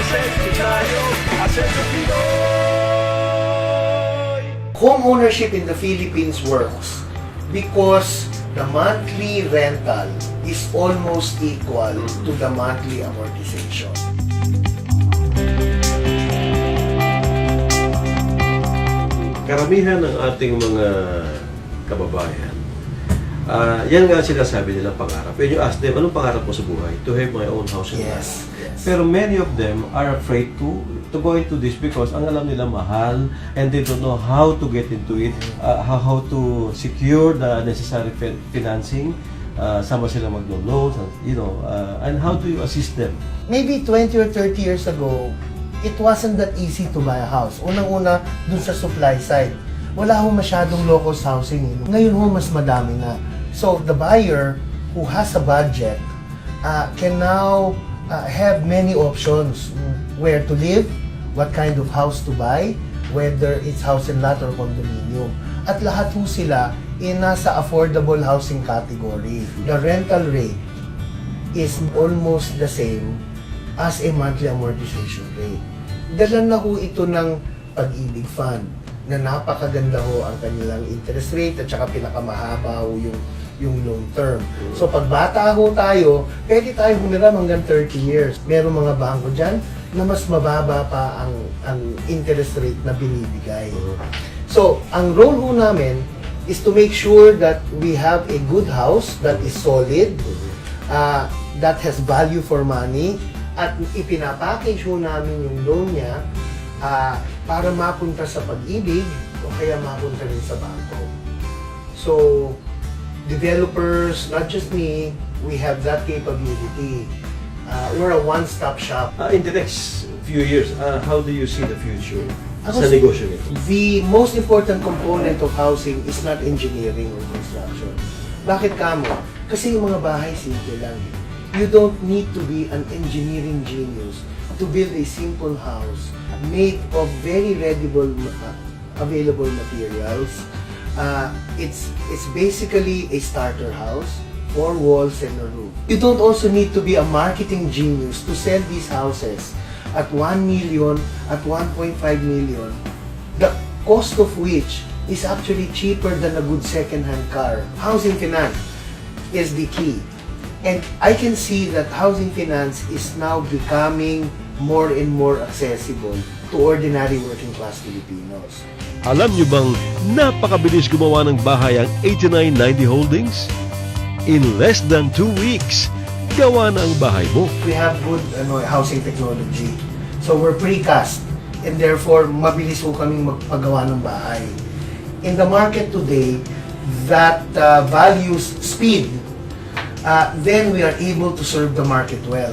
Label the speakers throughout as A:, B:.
A: Asenso tayo, Asenso Pinoy.
B: Home ownership in the Philippines works because the monthly rental is almost equal to the monthly amortization.
C: Karamihan ng ating mga kababayan, yan nga sinasabi nilang pangarap. When you ask them, anong pangarap mo sa buhay? To have my own house and land.
B: Yes.
C: Pero many of them are afraid to go into this because ang alam nila mahal and they don't know how to get into it, how to secure the necessary financing, sama sila mag-loans, and how do you assist them?
B: Maybe 20 or 30 years ago, it wasn't that easy to buy a house. Unang-una, dun sa supply side. Wala ho masyadong low-cost housing. Ngayon ho, mas madami na. So, the buyer who has a budget can now have many options. Where to live, what kind of house to buy, whether it's house and lot or condominium. At lahat ho sila nasa affordable housing category. The rental rate is almost the same as a monthly amortization rate. Dala na ho ito ng Pag-ibig Fund na napakaganda ho ang kanilang interest rate at saka pinakamahaba ho yung long term. So pag bata ho tayo, pwede tayo humiram hanggang 30 years. Merong mga bangko dyan na mas mababa pa ang interest rate na binibigay. So ang role ho namin is to make sure that we have a good house that is solid, that has value for money, at ipinapackage ho namin yung loan niya para mapunta sa Pag-ibig o kaya mapunta rin sa bangko. So, developers, not just me, we have that capability. We're a one-stop shop.
C: In the next few years, how do you see the future
B: Ako
C: sa negosyo nito?
B: The most important component of housing is not engineering or construction. Bakit kamo? Kasi yung mga bahay simple lang. You don't need to be an engineering genius to build a simple house made of very available materials. It's basically a starter house, 4 walls and a roof. You don't also need to be a marketing genius to sell these houses at 1 million, at 1.5 million, the cost of which is actually cheaper than a good second-hand car. Housing finance is the key. And I can see that housing finance is now becoming more and more accessible to ordinary working-class Filipinos.
D: Alam niyo bang napakabilis gumawa ng bahay ang 8990 Holdings? In less than 2 weeks, gawa na ang bahay mo.
B: We have good housing technology. So we're precast and therefore mabilis ho kaming magpagawa ng bahay. In the market today that values speed, then we are able to serve the market well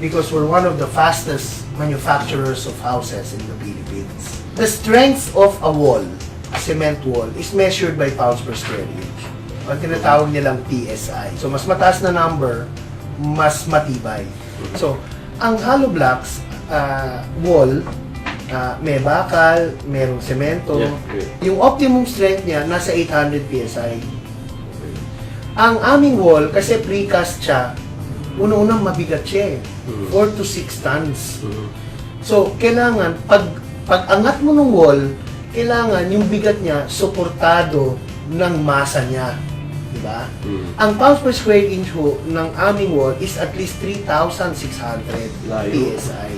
B: because we're one of the fastest manufacturers of houses in the Philippines. The strength of a wall, a cement wall, is measured by pounds per square inch. Ang tinatawag nilang PSI. So mas mataas na number, mas matibay. So ang hollow blocks wall, may bakal, merong semento. Yung optimum strength niya nasa 800 PSI. Ang aming wall, kasi precast siya, unang-unang mabigat siya 4 to 6 tons. So, kailangan, pag angat mo ng wall, kailangan yung bigat niya suportado ng masa niya. Diba? Ang pounds per square inch ho ng aming wall is at least 3,600 PSI.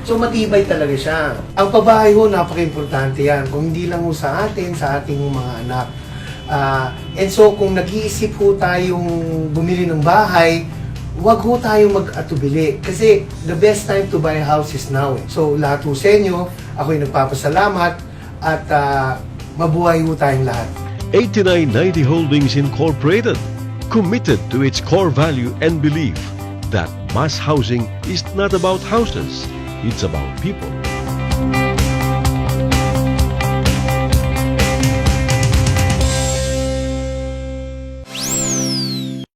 B: So, matibay talaga siya. Ang pabahay ho, napaka-importante yan. Kung hindi lang ho sa atin, sa ating mga anak. And so, kung nag-iisip ho tayong bumili ng bahay, huwag ho tayong mag-atubili. Kasi the best time to buy a house is now. So, lahat ho sa inyo, ako'y nagpapasalamat at mabuhay ho tayong lahat.
D: 8990 Holdings Incorporated, committed to its core value and belief that mass housing is not about houses, it's about people.